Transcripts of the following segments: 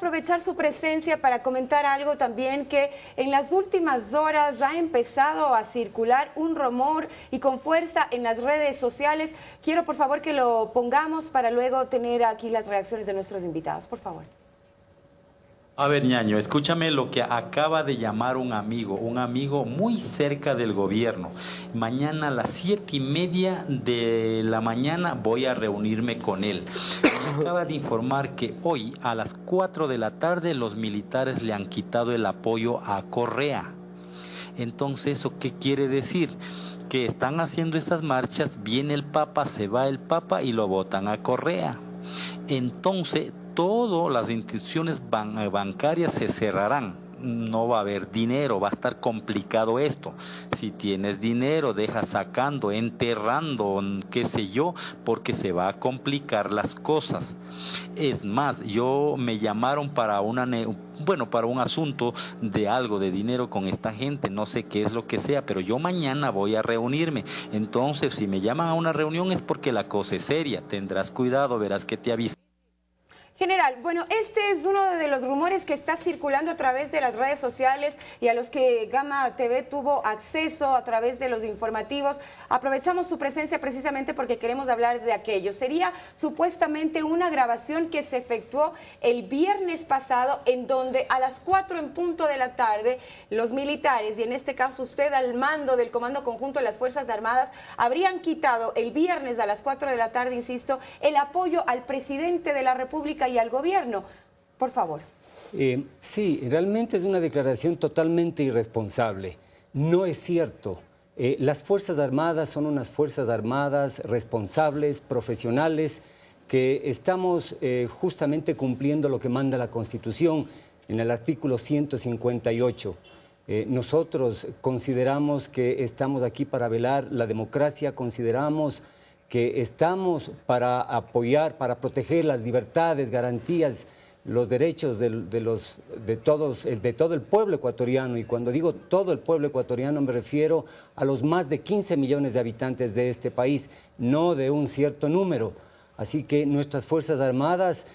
aprovechar su presencia para comentar algo también, que en las últimas horas ha empezado a circular un rumor y con fuerza en las redes sociales. Quiero por favor que lo pongamos para luego tener aquí las reacciones de nuestros invitados, por favor. A ver, ñaño, escúchame lo que acaba de llamar un amigo muy cerca del gobierno. Mañana a las 7:30 de la mañana voy a reunirme con él. Me acaba de informar que hoy a las 4 de la tarde los militares le han quitado el apoyo a Correa. Entonces, ¿eso qué quiere decir? Que están haciendo esas marchas, viene el Papa, se va el Papa y lo votan a Correa. Entonces, todas las instituciones bancarias se cerrarán. No va a haber dinero, va a estar complicado esto. Si tienes dinero, deja sacando, enterrando, qué sé yo, porque se va a complicar las cosas. Es más, me llamaron para para un asunto de algo de dinero con esta gente, no sé qué es lo que sea, pero yo mañana voy a reunirme. Entonces, si me llaman a una reunión es porque la cosa es seria. Tendrás cuidado, verás que te aviso. General, bueno, este es uno de los rumores que está circulando a través de las redes sociales y a los que Gama TV tuvo acceso a través de los informativos. Aprovechamos su presencia precisamente porque queremos hablar de aquello. Sería supuestamente una grabación que se efectuó el viernes pasado, en donde a las 4 en punto de la tarde los militares, y en este caso usted al mando del Comando Conjunto de las Fuerzas Armadas, habrían quitado el viernes a las 4 de la tarde, insisto, el apoyo al presidente de la República y al gobierno. Por favor. Sí, realmente es una declaración totalmente irresponsable. No es cierto. Las Fuerzas Armadas son unas Fuerzas Armadas responsables, profesionales, que estamos justamente cumpliendo lo que manda la Constitución en el artículo 158. Nosotros consideramos que estamos aquí para velar la democracia, consideramos que estamos para apoyar, para proteger las libertades, garantías, los derechos de todo el pueblo ecuatoriano. Y cuando digo todo el pueblo ecuatoriano me refiero a los más de 15 millones de habitantes de este país, no de un cierto número. Así que nuestras Fuerzas Armadas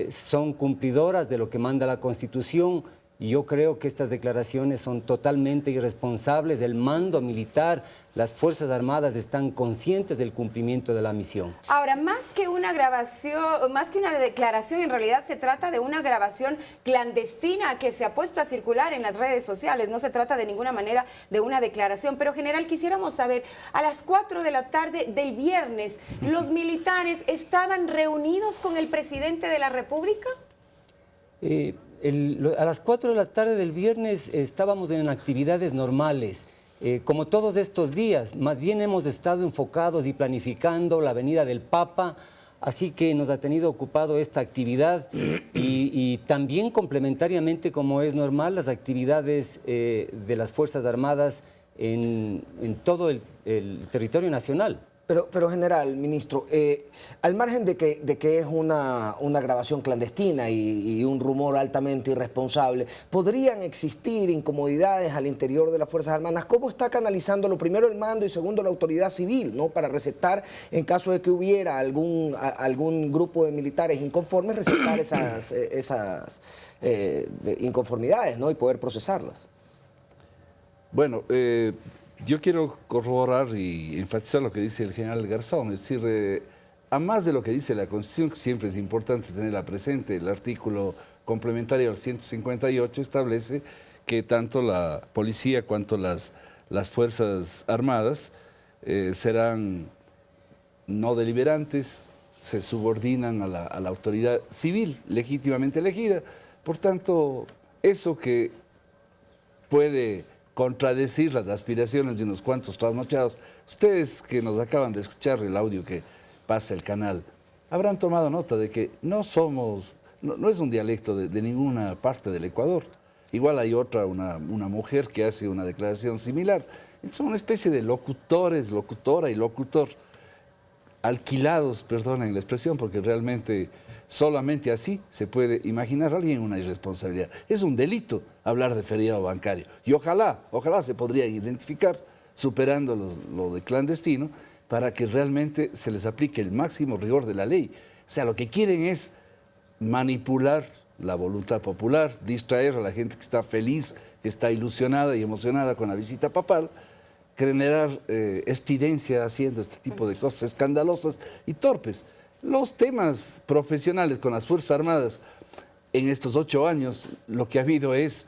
son cumplidoras de lo que manda la Constitución. Y yo creo que estas declaraciones son totalmente irresponsables. El mando militar, las Fuerzas Armadas están conscientes del cumplimiento de la misión. Ahora, más que una grabación, más que una declaración, en realidad se trata de una grabación clandestina que se ha puesto a circular en las redes sociales. No se trata de ninguna manera de una declaración. Pero, general, quisiéramos saber, a las 4 de la tarde del viernes, ¿los militares estaban reunidos con el presidente de la República? A las 4 de la tarde del viernes estábamos en actividades normales, como todos estos días. Más bien hemos estado enfocados y planificando la venida del Papa, así que nos ha tenido ocupado esta actividad y también complementariamente, como es normal, las actividades de las Fuerzas Armadas en todo el territorio nacional. Pero general, ministro, al margen de que es una grabación clandestina y un rumor altamente irresponsable, ¿podrían existir incomodidades al interior de las Fuerzas Armadas? ¿Cómo está canalizándolo primero el mando y segundo la autoridad civil, ¿no? Para recetar, en caso de que hubiera algún grupo de militares inconformes, recetar esas inconformidades, ¿no? Y poder procesarlas? Bueno, yo quiero corroborar y enfatizar lo que dice el general Garzón, es decir, a más de lo que dice la Constitución, que siempre es importante tenerla presente, el artículo complementario al 158 establece que tanto la policía cuanto las Fuerzas Armadas serán no deliberantes, se subordinan a la autoridad civil legítimamente elegida. Por tanto, eso que puede contradecir las aspiraciones de unos cuantos trasnochados. Ustedes que nos acaban de escuchar el audio que pasa el canal, habrán tomado nota de que no es un dialecto de ninguna parte del Ecuador. Igual hay una mujer que hace una declaración similar. Son una especie de locutores, locutora y locutor, alquilados, perdonen la expresión, porque realmente solamente así se puede imaginar a alguien una irresponsabilidad. Es un delito hablar de feriado bancario. Y ojalá se podrían identificar, superando lo de clandestino, para que realmente se les aplique el máximo rigor de la ley. O sea, lo que quieren es manipular la voluntad popular, distraer a la gente que está feliz, que está ilusionada y emocionada con la visita papal, generar estridencia haciendo este tipo de cosas escandalosas y torpes. Los temas profesionales con las Fuerzas Armadas en estos 8 años, lo que ha habido es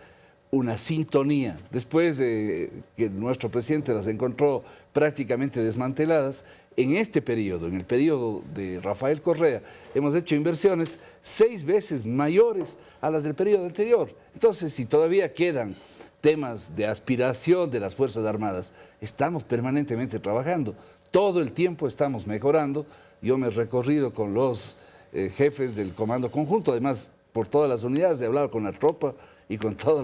una sintonía. Después de que nuestro presidente las encontró prácticamente desmanteladas, en este periodo, en el periodo de Rafael Correa, hemos hecho inversiones 6 veces mayores a las del periodo anterior. Entonces, si todavía quedan temas de aspiración de las Fuerzas Armadas, estamos permanentemente trabajando. Todo el tiempo estamos mejorando. Yo me he recorrido con los jefes del Comando Conjunto, además por todas las unidades, he hablado con la tropa y con toda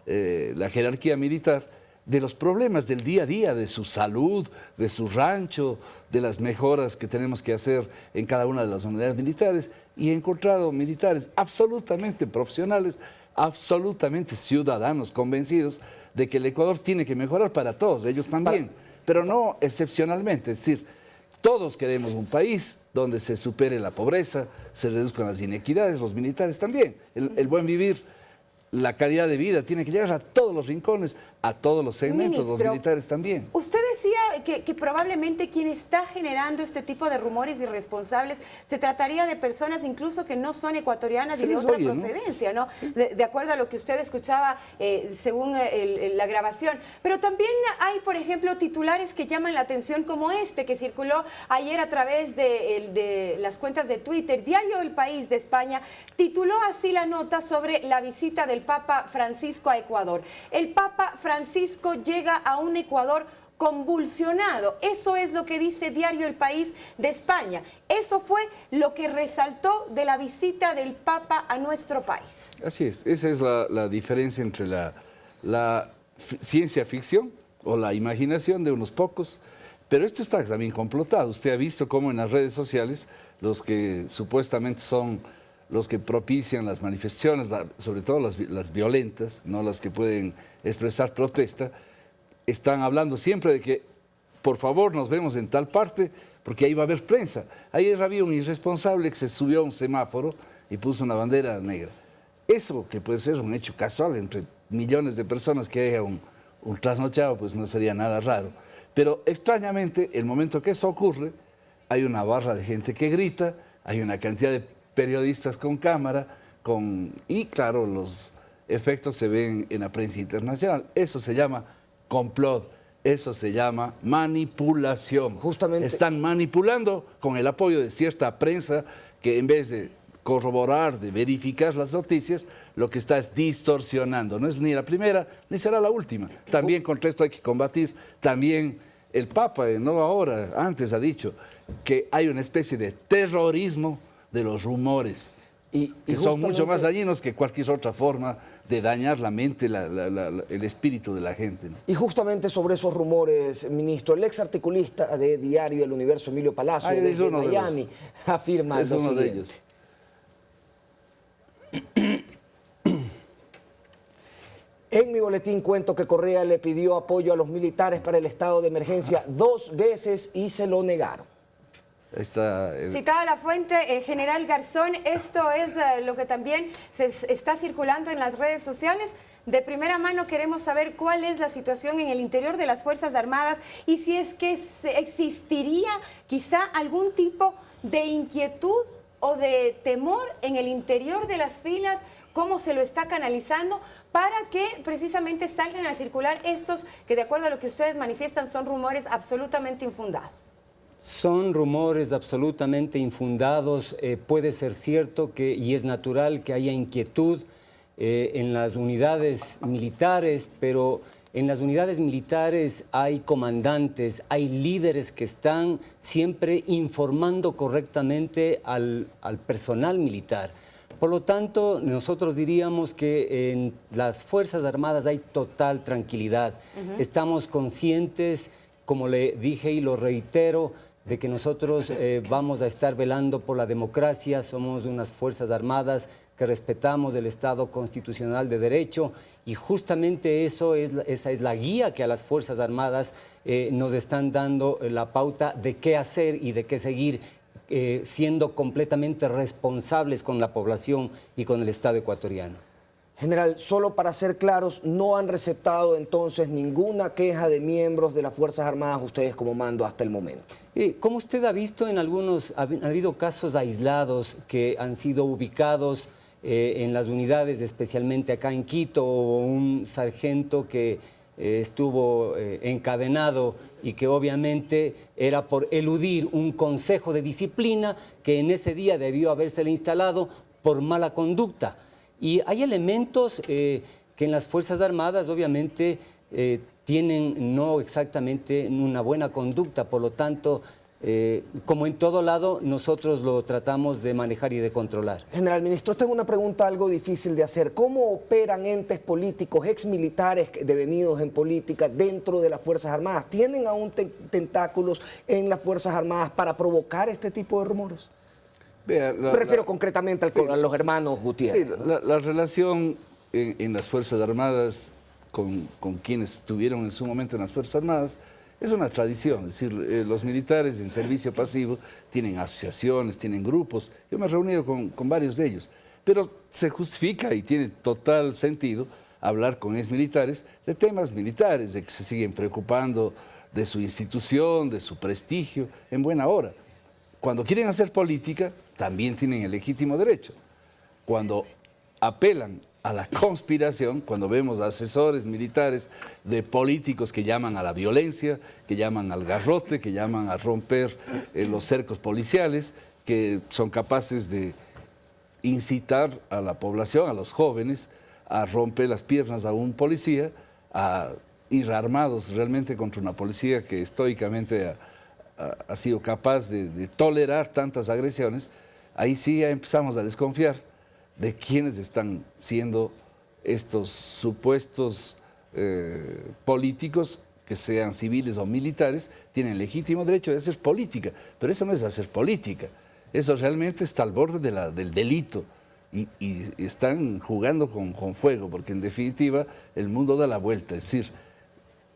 la jerarquía militar, de los problemas del día a día, de su salud, de su rancho, de las mejoras que tenemos que hacer en cada una de las unidades militares, y he encontrado militares absolutamente profesionales, absolutamente ciudadanos convencidos de que el Ecuador tiene que mejorar para todos, ellos también, pero no excepcionalmente, es decir, todos queremos un país donde se supere la pobreza, se reduzcan las inequidades, los militares también, el buen vivir. La calidad de vida tiene que llegar a todos los rincones, a todos los segmentos, Ministro, los militares también. Usted decía que probablemente quien está generando este tipo de rumores irresponsables se trataría de personas incluso que no son ecuatorianas y de otra procedencia, ¿no? De acuerdo a lo que usted escuchaba según la grabación. Pero también hay, por ejemplo, titulares que llaman la atención como este, que circuló ayer a través de las cuentas de Twitter. Diario El País de España tituló así la nota sobre la visita del Papa Francisco a Ecuador. El Papa Francisco llega a un Ecuador convulsionado. Eso es lo que dice Diario El País de España. Eso fue lo que resaltó de la visita del Papa a nuestro país. Así es, esa es la diferencia entre la ciencia ficción o la imaginación de unos pocos, pero esto está también complotado. Usted ha visto cómo en las redes sociales los que supuestamente son los que propician las manifestaciones, sobre todo las violentas, no las que pueden expresar protesta, están hablando siempre de que, por favor, nos vemos en tal parte, porque ahí va a haber prensa. Ayer había un irresponsable que se subió a un semáforo y puso una bandera negra. Eso, que puede ser un hecho casual entre millones de personas que haya un trasnochado, pues no sería nada raro. Pero extrañamente, el momento que eso ocurre, hay una barra de gente que grita, hay una cantidad de periodistas con cámara, y claro, los efectos se ven en la prensa internacional. Eso se llama complot, eso se llama manipulación. Justamente. Están manipulando con el apoyo de cierta prensa que en vez de corroborar, de verificar las noticias, lo que está es distorsionando. No es ni la primera, ni será la última. También contra esto hay que combatir. También el Papa, no ahora, antes ha dicho que hay una especie de terrorismo de los rumores, que son mucho más dañinos que cualquier otra forma de dañar la mente, el espíritu de la gente, ¿no? Y justamente sobre esos rumores, ministro, el ex articulista de Diario El Universo, Emilio Palacio, de Miami, afirma es lo uno siguiente. de ellos. En mi boletín cuento que Correa le pidió apoyo a los militares para el estado de emergencia 2 veces y se lo negaron. Citada la fuente, General Garzón, esto es lo que también se está circulando en las redes sociales. De primera mano queremos saber cuál es la situación en el interior de las Fuerzas Armadas y si es que existiría quizá algún tipo de inquietud o de temor en el interior de las filas, cómo se lo está canalizando para que precisamente salgan a circular estos que, de acuerdo a lo que ustedes manifiestan, son rumores absolutamente infundados. Son rumores absolutamente infundados. Puede ser cierto y es natural que haya inquietud en las unidades militares, pero en las unidades militares hay comandantes, hay líderes que están siempre informando correctamente al personal militar. Por lo tanto, nosotros diríamos que en las Fuerzas Armadas hay total tranquilidad. Estamos conscientes, como le dije y lo reitero, de que nosotros vamos a estar velando por la democracia, somos unas Fuerzas Armadas que respetamos el Estado constitucional de derecho y justamente esa es la guía que a las Fuerzas Armadas nos están dando la pauta de qué hacer y de qué seguir siendo completamente responsables con la población y con el Estado ecuatoriano. General, solo para ser claros, no han receptado entonces ninguna queja de miembros de las Fuerzas Armadas ustedes como mando hasta el momento. Como usted ha visto, en algunos ha habido casos aislados que han sido ubicados en las unidades, especialmente acá en Quito, un sargento que estuvo encadenado y que obviamente era por eludir un consejo de disciplina que en ese día debió habérsele instalado por mala conducta. Y hay elementos que en las Fuerzas Armadas obviamente tienen no exactamente una buena conducta, por lo tanto, como en todo lado, nosotros lo tratamos de manejar y de controlar. General Ministro, esta es una pregunta algo difícil de hacer. ¿Cómo operan entes políticos, exmilitares devenidos en política dentro de las Fuerzas Armadas? ¿Tienen aún tentáculos en las Fuerzas Armadas para provocar este tipo de rumores? Vea, Me refiero concretamente a los hermanos Gutiérrez. Sí, la relación en las Fuerzas Armadas con quienes estuvieron en su momento en las Fuerzas Armadas es una tradición. Es decir, los militares en servicio pasivo tienen asociaciones, tienen grupos. Yo me he reunido con varios de ellos. Pero se justifica y tiene total sentido hablar con exmilitares de temas militares, de que se siguen preocupando de su institución, de su prestigio, en buena hora. Cuando quieren hacer política, también tienen el legítimo derecho. Cuando apelan a la conspiración, cuando vemos asesores militares de políticos que llaman a la violencia, que llaman al garrote, que llaman a romper los cercos policiales, que son capaces de incitar a la población, a los jóvenes, a romper las piernas a un policía, a ir armados realmente contra una policía que estoicamente ha sido capaz de tolerar tantas agresiones, ahí sí ya empezamos a desconfiar de quiénes están siendo estos supuestos políticos, que sean civiles o militares, tienen legítimo derecho de hacer política, pero eso no es hacer política, eso realmente está al borde del delito y están jugando con fuego, porque en definitiva el mundo da la vuelta, es decir,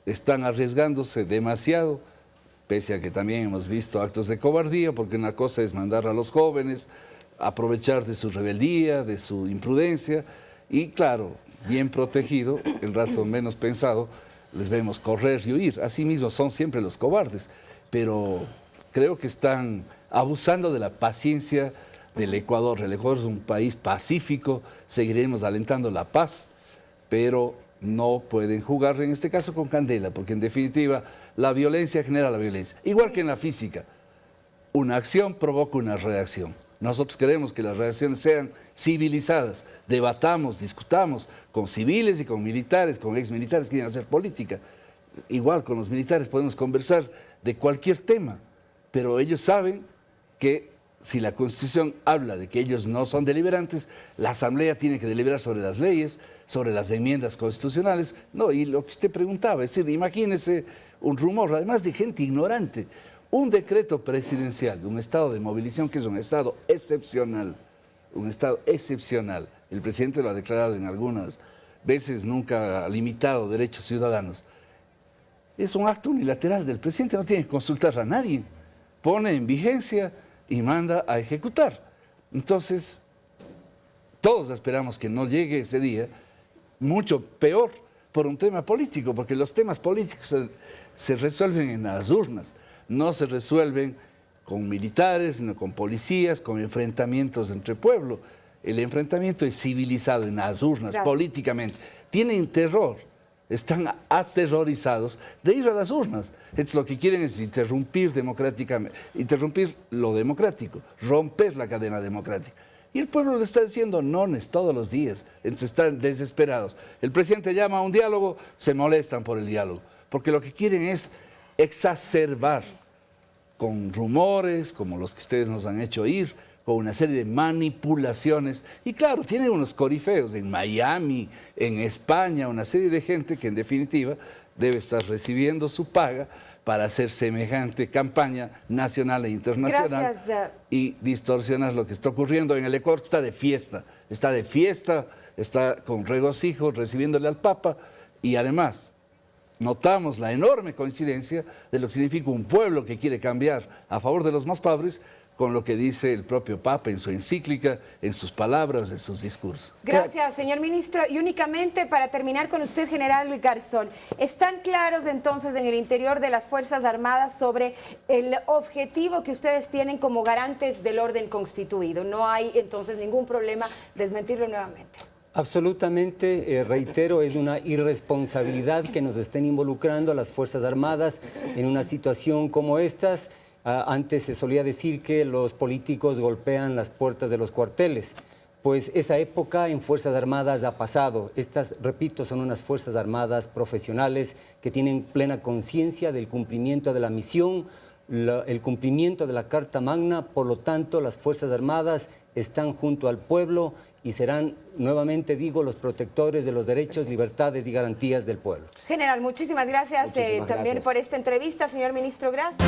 están arriesgándose demasiado, pese a que también hemos visto actos de cobardía, porque una cosa es mandar a los jóvenes, aprovechar de su rebeldía, de su imprudencia, y claro, bien protegido, el rato menos pensado, les vemos correr y huir. Asimismo son siempre los cobardes, pero creo que están abusando de la paciencia del Ecuador. El Ecuador es un país pacífico, seguiremos alentando la paz, pero no pueden jugar en este caso con candela, porque en definitiva la violencia genera la violencia. Igual que en la física, una acción provoca una reacción. Nosotros queremos que las reacciones sean civilizadas, debatamos, discutamos con civiles y con militares, con exmilitares que quieren hacer política. Igual con los militares podemos conversar de cualquier tema, pero ellos saben que si la Constitución habla de que ellos no son deliberantes, la Asamblea tiene que deliberar sobre las leyes, sobre las enmiendas constitucionales. No, y lo que usted preguntaba, es decir, imagínese un rumor, además de gente ignorante, un decreto presidencial, un estado de movilización que es un estado excepcional, el presidente lo ha declarado en algunas veces, nunca ha limitado derechos ciudadanos. Es un acto unilateral del presidente, no tiene que consultar a nadie, pone en vigencia y manda a ejecutar. Entonces, todos esperamos que no llegue ese día, mucho peor por un tema político, porque los temas políticos se resuelven en las urnas, no se resuelven con militares, sino con policías, con enfrentamientos entre pueblo. El enfrentamiento es civilizado en las urnas, políticamente. Tienen terror, están aterrorizados de ir a las urnas. Entonces lo que quieren es interrumpir democráticamente, interrumpir lo democrático, romper la cadena democrática. Y el pueblo le está diciendo nones todos los días, entonces están desesperados. El presidente llama a un diálogo, se molestan por el diálogo, porque lo que quieren es exacerbar con rumores como los que ustedes nos han hecho oír, con una serie de manipulaciones. Y claro, tienen unos corifeos en Miami, en España, una serie de gente que en definitiva debe estar recibiendo su paga para hacer semejante campaña nacional e internacional. Y distorsionar lo que está ocurriendo en el Ecuador. Está de fiesta, está con regocijo recibiéndole al Papa, y además notamos la enorme coincidencia de lo que significa un pueblo que quiere cambiar a favor de los más pobres con lo que dice el propio Papa en su encíclica, en sus palabras, en sus discursos. Gracias, señor ministro. Y únicamente para terminar con usted, general Garzón, ¿están claros entonces en el interior de las Fuerzas Armadas sobre el objetivo que ustedes tienen como garantes del orden constituido? No hay entonces ningún problema desmentirlo nuevamente. Absolutamente, reitero, es una irresponsabilidad que nos estén involucrando a las Fuerzas Armadas en una situación como estas. Antes se solía decir que los políticos golpean las puertas de los cuarteles. Pues esa época en Fuerzas Armadas ha pasado. Estas, repito, son unas Fuerzas Armadas profesionales que tienen plena conciencia del cumplimiento de la misión, el cumplimiento de la Carta Magna. Por lo tanto, las Fuerzas Armadas están junto al pueblo y serán, nuevamente digo, los protectores de los derechos, libertades y garantías del pueblo. General, muchísimas gracias, Muchísimas también gracias por esta entrevista, señor ministro, gracias.